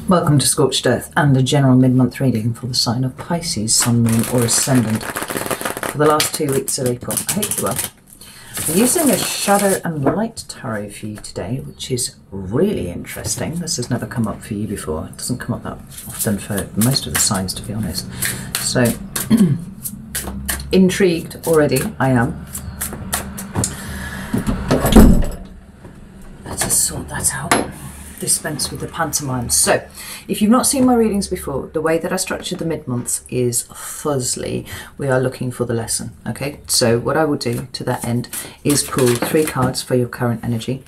Welcome to Scorched Earth and a general mid-month reading for the sign of Pisces, Sun, Moon or Ascendant for the last 2 weeks of April. I hope you're well. I'm using a Shadow and Light Tarot for you today, which is really interesting. This has never come up for you before. It doesn't come up that often for most of the signs, to be honest. So, intrigued already, I am. Let us sort that out. Dispense with the pantomime. So, if you've not seen my readings before, the way that I structured the mid-months is fuzzly. We are looking for the lesson, okay? So what I will do to that end is pull 3 cards for your current energy,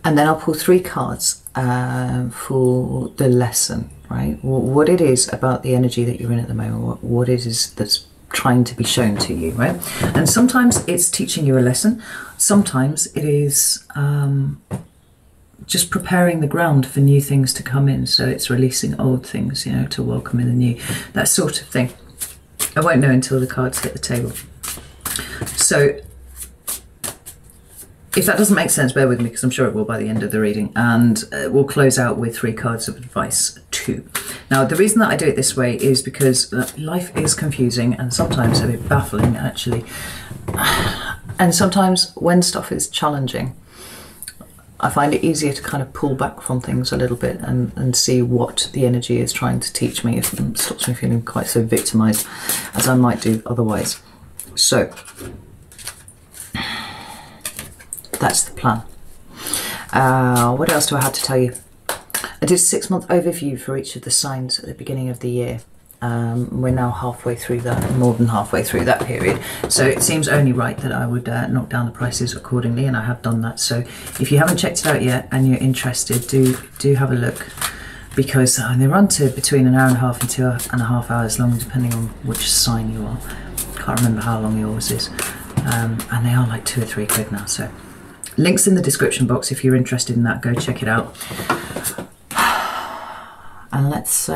and then I'll pull 3 cards for the lesson, right? What it is about the energy that you're in at the moment, what it is that's trying to be shown to you, right? And sometimes it's teaching you a lesson, sometimes it is just preparing the ground for new things to come in. So it's releasing old things, you know, to welcome in the new, that sort of thing. I won't know until the cards hit the table. So if that doesn't make sense, bear with me, because I'm sure it will by the end of the reading. And we'll close out with 3 cards of advice too. Now, the reason that I do it this way is because life is confusing and sometimes a bit baffling, actually. And sometimes when stuff is challenging, I find it easier to kind of pull back from things a little bit and see what the energy is trying to teach me. It stops me feeling quite so victimized as I might do otherwise. So, that's the plan. What else do I have to tell you? I did a 6-month overview for each of the signs at the beginning of the year. We're now halfway through that, more than halfway through that period, so it seems only right that I would knock down the prices accordingly, and I have done that. So if you haven't checked it out yet and you're interested, do have a look, because they run to between 1.5 hours and 2.5 hours long, depending on which sign you are. Can't remember how long yours is, and they are like 2 or 3 quid now. So links in the description box if you're interested in that. Go check it out, and let's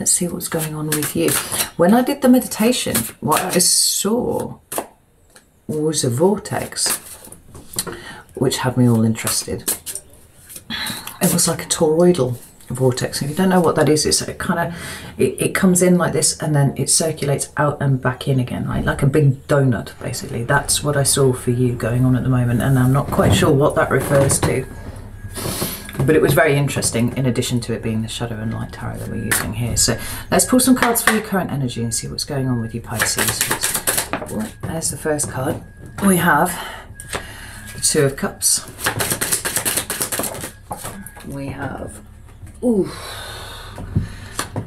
see what's going on with you. When I did the meditation, what I saw was a vortex, which had me all interested. It was like a toroidal vortex. If you don't know what that is, it's a kind of, it comes in like this and then it circulates out and back in again, right? Like a big donut, basically. That's what I saw for you going on at the moment, and I'm not quite sure what that refers to. But it was very interesting, in addition to it being the Shadow and Light Tarot that we're using here. So let's pull some cards for your current energy and see what's going on with you, Pisces. There's the first card. We have the 2 of Cups. We have, ooh,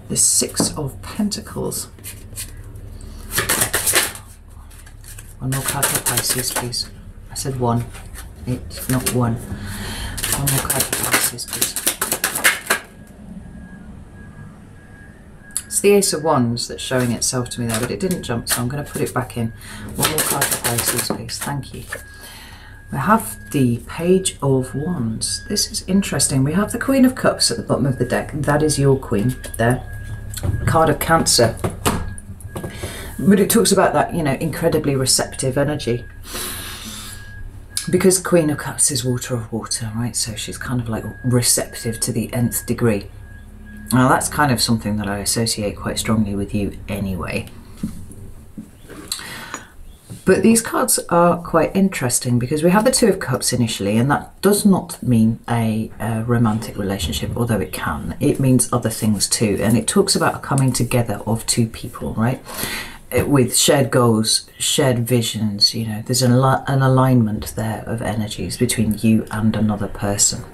the 6 of Pentacles. One more card for Pisces, please. I said 1. It's not 1. One more card for Pisces, please. It's the Ace of Wands that's showing itself to me there, but it didn't jump, so I'm going to put it back in. One more card for Pisces, please. Thank you. We have the Page of Wands. This is interesting. We have the Queen of Cups at the bottom of the deck. That is your Queen there. Card of Cancer. But it talks about that, you know, incredibly receptive energy. Because Queen of Cups is water of water, right? So she's kind of like receptive to the nth degree. Now that's kind of something that I associate quite strongly with you anyway. But these cards are quite interesting because we have the 2 of Cups initially, and that does not mean a romantic relationship, although it can. It means other things too, and it talks about a coming together of 2 people, right? With shared goals, shared visions, you know, there's an alignment there of energies between you and another person.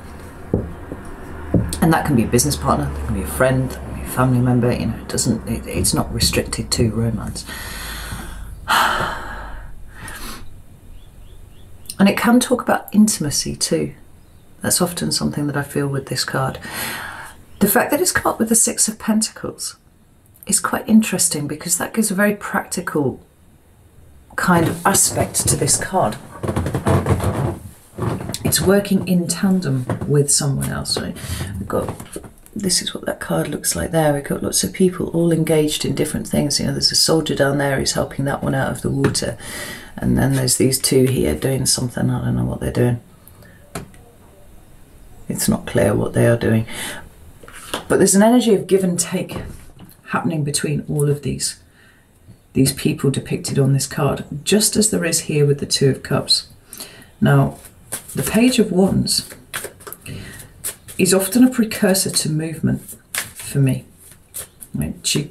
And that can be a business partner, that can be a friend, that can be a family member, you know, it's not restricted to romance. And it can talk about intimacy too. That's often something that I feel with this card. The fact that it's come up with the 6 of Pentacles is quite interesting because that gives a very practical kind of aspect to this card. It's working in tandem with someone else, right? We've got, this is what that card looks like there. We've got lots of people all engaged in different things. You know, there's a soldier down there who's helping that one out of the water. And then there's these 2 here doing something. I don't know what they're doing. It's not clear what they are doing. But there's an energy of give and take happening between all of these people depicted on this card, just as there is here with the Two of Cups. Now, the Page of Wands is often a precursor to movement for me. I mean, she,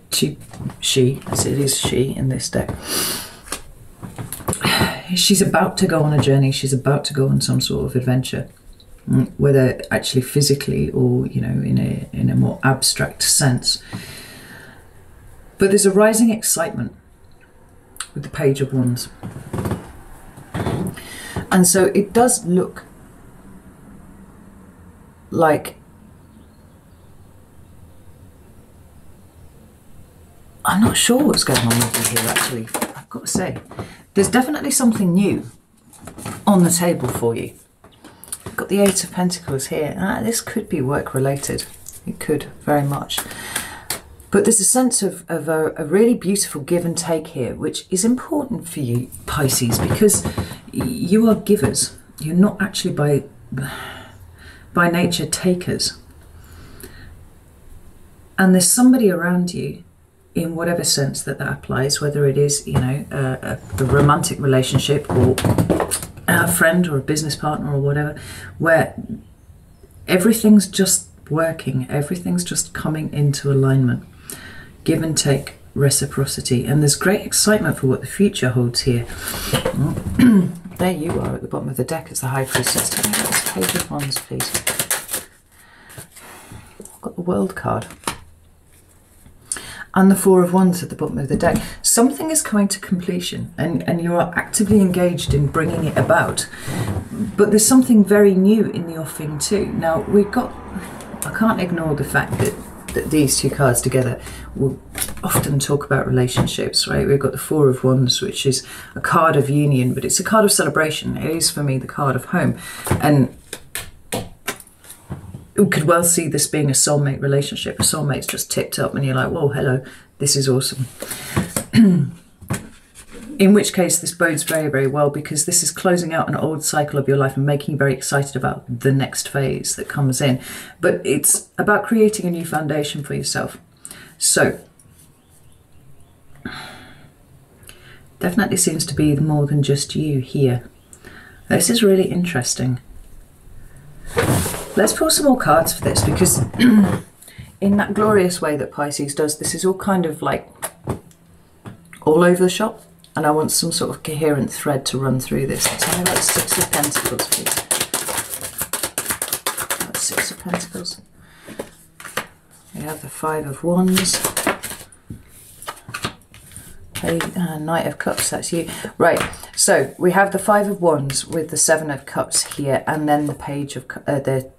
as it is she in this deck, she's about to go on a journey. She's about to go on some sort of adventure, whether actually physically or, you know, in a more abstract sense. But there's a rising excitement with the Page of Wands. And so it does look like, I'm not sure what's going on with you here, actually. I've got to say, there's definitely something new on the table for you. I've got the Eight of Pentacles here. This could be work related. It could, very much. But there's a sense of a really beautiful give and take here, which is important for you, Pisces, because you are givers. You're not actually by nature takers. And there's somebody around you, in whatever sense that applies, whether it is, you know, a romantic relationship or a friend or a business partner or whatever, where everything's just working, everything's just coming into alignment. Give and take, reciprocity, and there's great excitement for what the future holds here. There you are at the bottom of the deck as the High Priestess. Tell me about this Page of Wands, please. I've got the World card. And the Four of Wands at the bottom of the deck. Something is coming to completion, and you are actively engaged in bringing it about. But there's something very new in the offing too. Now, I can't ignore the fact that these two cards together will often talk about relationships, right? We've got the Four of Wands, which is a card of union, but it's a card of celebration. It is, for me, the card of home. And you could well see this being a soulmate relationship. A soulmate's just tipped up and you're like, whoa, hello, this is awesome. In which case this bodes very, very well, because this is closing out an old cycle of your life and making you very excited about the next phase that comes in. But it's about creating a new foundation for yourself. So, definitely seems to be more than just you here. This is really interesting. Let's pull some more cards for this, because in that glorious way that Pisces does, this is all kind of like all over the shop. And I want some sort of coherent thread to run through this. Tell me about the Six of Pentacles, please. About Six of Pentacles. We have the Five of Wands. Knight of Cups, that's you. Right, so we have the Five of Wands with the Seven of Cups here, and then the Page of the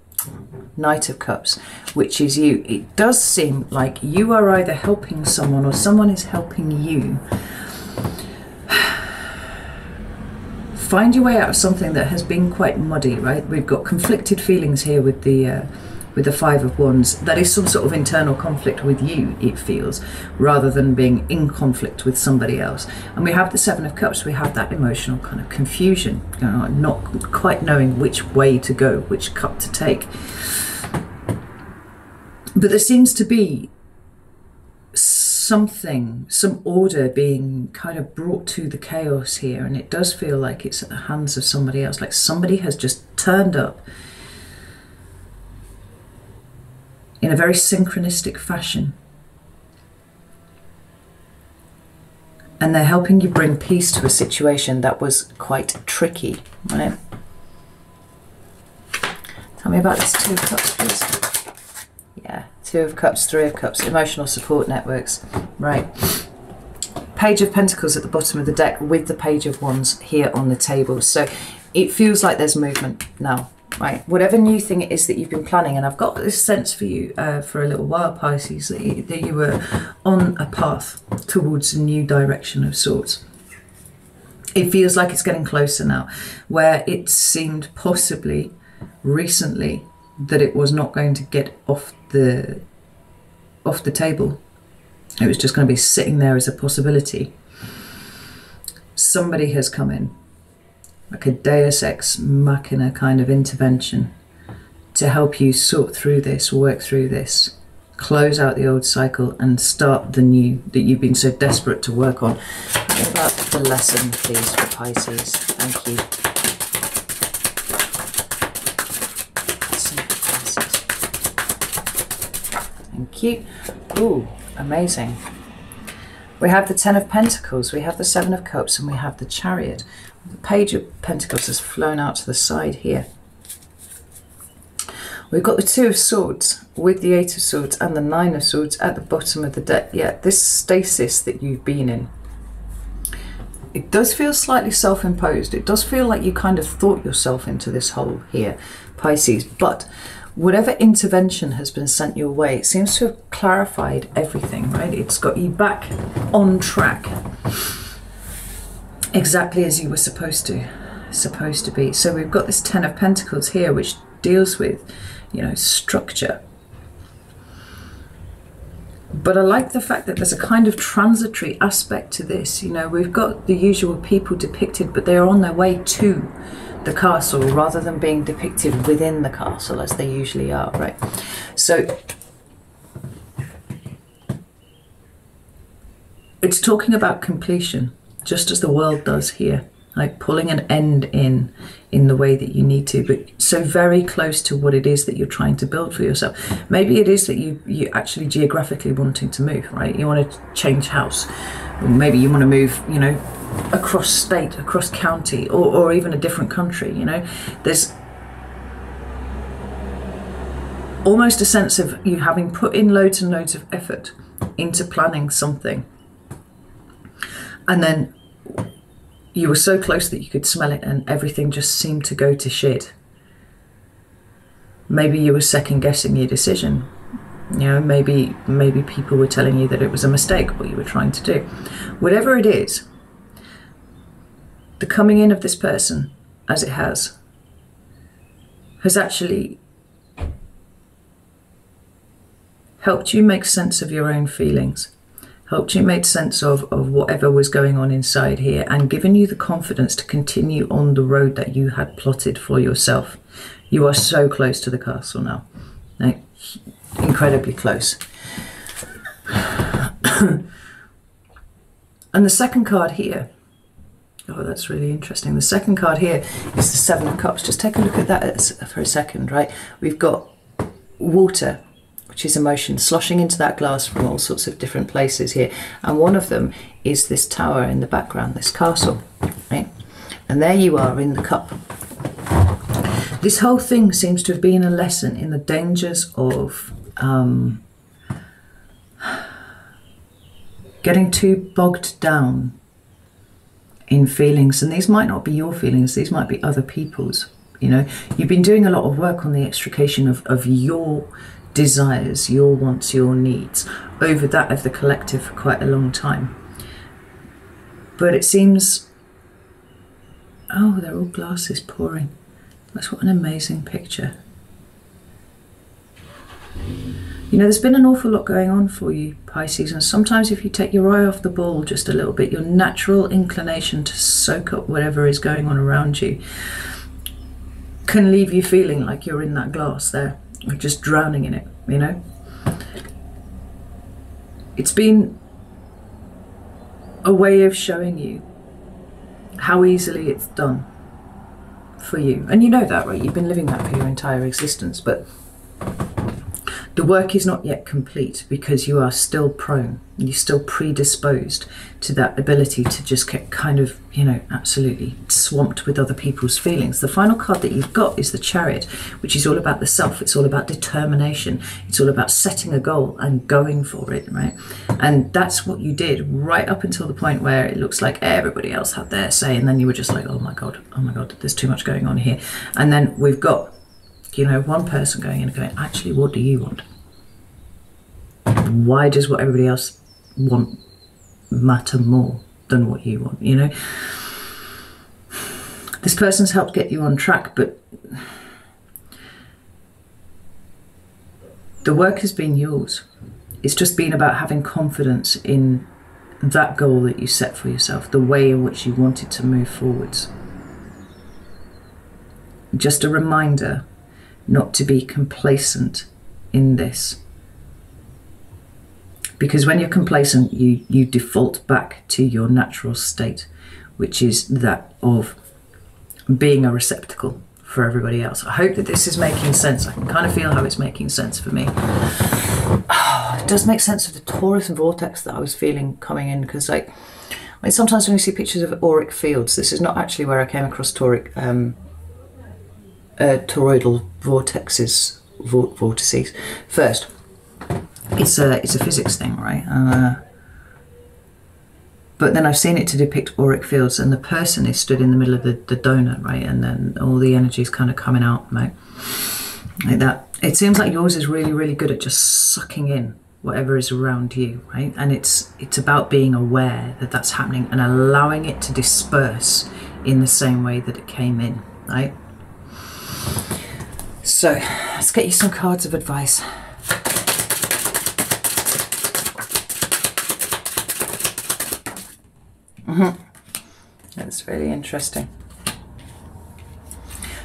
Knight of Cups, which is you. It does seem like you are either helping someone or someone is helping you find your way out of something that has been quite muddy, right? We've got conflicted feelings here with the Five of Wands. That is some sort of internal conflict with you, it feels, rather than being in conflict with somebody else. And we have the Seven of Cups. We have that emotional kind of confusion, you know, not quite knowing which way to go, which cup to take. But there seems to be something, some order being kind of brought to the chaos here, and it does feel like it's at the hands of somebody else, like somebody has just turned up in a very synchronistic fashion, and they're helping you bring peace to a situation that was quite tricky, right? Tell me about this Two of Cups, please. Yeah, Two of Cups, Three of Cups, emotional support networks. Right. Page of Pentacles at the bottom of the deck with the Page of Wands here on the table. So it feels like there's movement now, right? Whatever new thing it is that you've been planning, and I've got this sense for you for a little while, Pisces, that you were on a path towards a new direction of sorts. It feels like it's getting closer now, where it seemed possibly recently that it was not going to get off the table. It was just going to be sitting there as a possibility. Somebody has come in, like a Deus Ex Machina kind of intervention, to help you sort through this, work through this, close out the old cycle and start the new that you've been so desperate to work on. What about the lesson, please, for Pisces? Thank you. Thank you. Ooh, amazing. We have the Ten of Pentacles, we have the Seven of Cups, and we have the Chariot. The Page of Pentacles has flown out to the side here. We've got the Two of Swords with the Eight of Swords and the Nine of Swords at the bottom of the deck. Yeah, this stasis that you've been in, it does feel slightly self-imposed. It does feel like you kind of thought yourself into this hole here, Pisces. But whatever intervention has been sent your way, it seems to have clarified everything, right? It's got you back on track, exactly as you were supposed to be. So we've got this Ten of Pentacles here, which deals with, you know, structure. But I like the fact that there's a kind of transitory aspect to this. You know, we've got the usual people depicted, but they are on their way to the castle rather than being depicted within the castle as they usually are, right? So it's talking about completion, just as the world does here, like pulling an end in the way that you need to, but so very close to what it is that you're trying to build for yourself. Maybe it is that you actually geographically wanting to move, right? You want to change house, or maybe you want to move, you know, across state, across county, or even a different country. You know, there's almost a sense of you having put in loads and loads of effort into planning something, and then you were so close that you could smell it and everything just seemed to go to shit. Maybe you were second guessing your decision. You know, maybe people were telling you that it was a mistake what you were trying to do. Whatever it is, the coming in of this person, as it has actually helped you make sense of your own feelings, helped you make sense of whatever was going on inside here, and given you the confidence to continue on the road that you had plotted for yourself. You are so close to the castle now, like, incredibly close. And the second card here, oh, that's really interesting. The second card here is the Seven of Cups. Just take a look at that for a second, right? We've got water, which is emotion, sloshing into that glass from all sorts of different places here. And one of them is this tower in the background, this castle, right? And there you are in the cup. This whole thing seems to have been a lesson in the dangers of getting too bogged down in feelings. And these might not be your feelings, these might be other people's. You know, you've been doing a lot of work on the extrication of your desires, your wants, your needs, over that of the collective for quite a long time. But it seems, oh, they're all glasses pouring. That's what an amazing picture. You know, there's been an awful lot going on for you, Pisces, and sometimes if you take your eye off the ball just a little bit, your natural inclination to soak up whatever is going on around you can leave you feeling like you're in that glass there, or just drowning in it, you know? It's been a way of showing you how easily it's done for you. And you know that, right? You've been living that for your entire existence, but the work is not yet complete because you are still prone, you're still predisposed to that ability to just get kind of, you know, absolutely swamped with other people's feelings. The final card that you've got is the Chariot, which is all about the self. It's all about determination. It's all about setting a goal and going for it, right? And that's what you did right up until the point where it looks like everybody else had their say, and then you were just like, oh my God, there's too much going on here. And then we've got, you know, one person going in and going, actually, what do you want? Why does what everybody else want matter more than what you want, you know? This person's helped get you on track, but the work has been yours. It's just been about having confidence in that goal that you set for yourself, the way in which you wanted to move forwards. Just a reminder not to be complacent in this. Because when you're complacent, you default back to your natural state, which is that of being a receptacle for everybody else. I hope that this is making sense. I can kind of feel how it's making sense for me. It does make sense of the Taurus vortex that I was feeling coming in, because like, I mean, sometimes when you see pictures of auric fields, this is not actually where I came across toroidal vortices first. It's a physics thing, right? But then I've seen it to depict auric fields, and the person is stood in the middle of the donut, right? And then all the energy is kind of coming out, right? Like that. It seems like yours is really, really good at just sucking in whatever is around you, right? And it's about being aware that that's happening and allowing it to disperse in the same way that it came in, right? So let's get you some cards of advice. That's really interesting.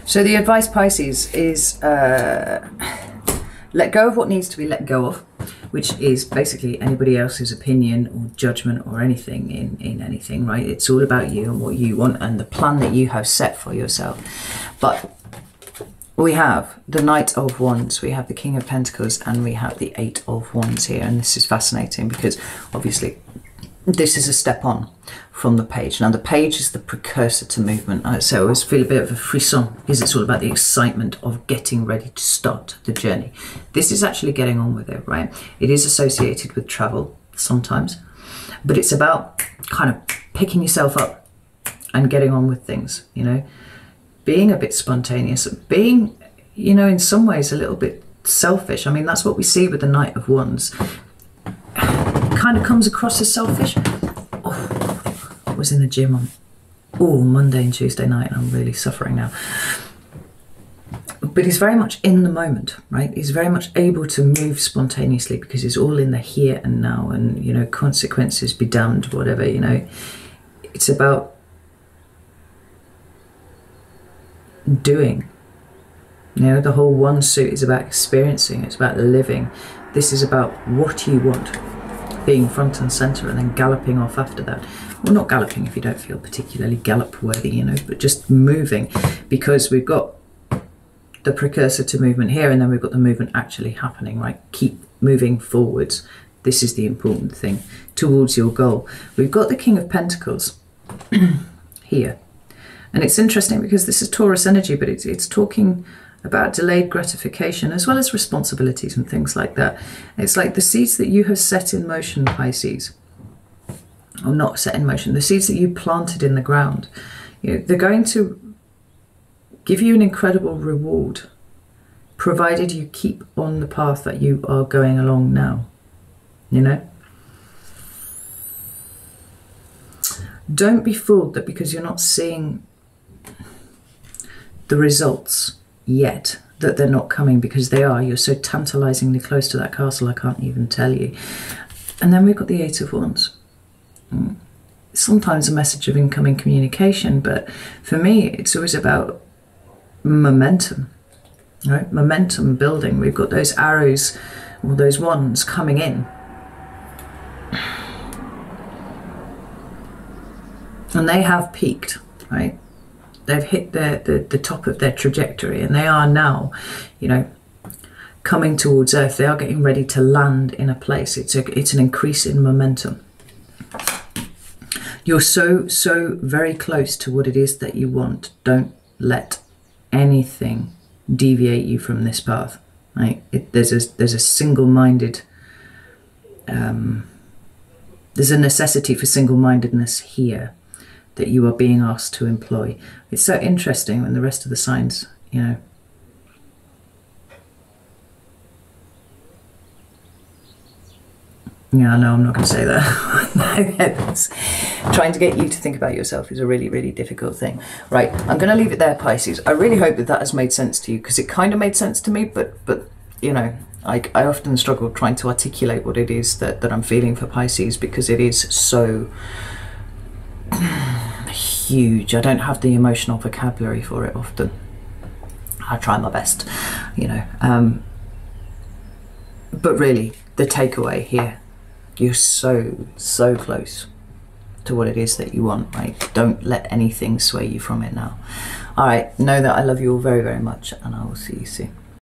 So the advice, Pisces, is let go of what needs to be let go of, which is basically anybody else's opinion or judgment or anything in anything, right? It's all about you and what you want and the plan that you have set for yourself. But we have the Knight of Wands, we have the King of Pentacles, and we have the Eight of Wands here. And this is fascinating because obviously this is a step on from the page. Now the page is the precursor to movement. So I always feel a bit of a frisson because it's all about the excitement of getting ready to start the journey. This is actually getting on with it, right? It is associated with travel sometimes, but it's about kind of picking yourself up and getting on with things, you know, being a bit spontaneous, being, you know, in some ways a little bit selfish. I mean, that's what we see with the Knight of Wands. Kind of comes across as selfish. Oh, I was in the gym on Monday and Tuesday night, and I'm really suffering now. But he's very much in the moment, right? He's very much able to move spontaneously because he's all in the here and now, and, you know, consequences be damned, whatever, you know. It's about doing. You know, the whole one suit is about experiencing, it's about living. This is about what you want, being front and centre, and then galloping off after that. Well, not galloping if you don't feel particularly gallop worthy, you know, but just moving, because we've got the precursor to movement here, and then we've got the movement actually happening, right? Keep moving forwards. This is the important thing towards your goal. We've got the King of Pentacles here, and it's interesting because this is Taurus energy, but it's talking about delayed gratification as well as responsibilities and things like that. It's like the seeds that you have set in motion, Pisces, or not set in motion, the seeds that you planted in the ground, you know, they're going to give you an incredible reward, provided you keep on the path that you are going along now, you know. Don't be fooled that because you're not seeing the results yet that they're not coming, because they are. You're so tantalizingly close to that castle, I can't even tell you. And then we've got the Eight of Wands. Sometimes a message of incoming communication, but for me it's always about momentum, right? Momentum building. We've got those arrows or those wands coming in, and they have peaked, right? They've hit the top of their trajectory, and they are now, you know, coming towards Earth. They are getting ready to land in a place. It's an increase in momentum. You're so very close to what it is that you want. Don't let anything deviate you from this path, right? There's a single-minded, there's a necessity for single-mindedness here that you are being asked to employ. It's so interesting when the rest of the signs, you know, yeah, no, I'm not going to say that. Trying to get you to think about yourself is a really, really difficult thing. Right, I'm going to leave it there, Pisces. I really hope that has made sense to you, because it kind of made sense to me, but you know, I often struggle trying to articulate what it is that I'm feeling for Pisces, because it is so huge. I don't have the emotional vocabulary for it often. I try my best, you know. But really, the takeaway here You're so, so close to what it is that you want, right? Don't let anything sway you from it now. All right, know that I love you all very, very much, and I will see you soon.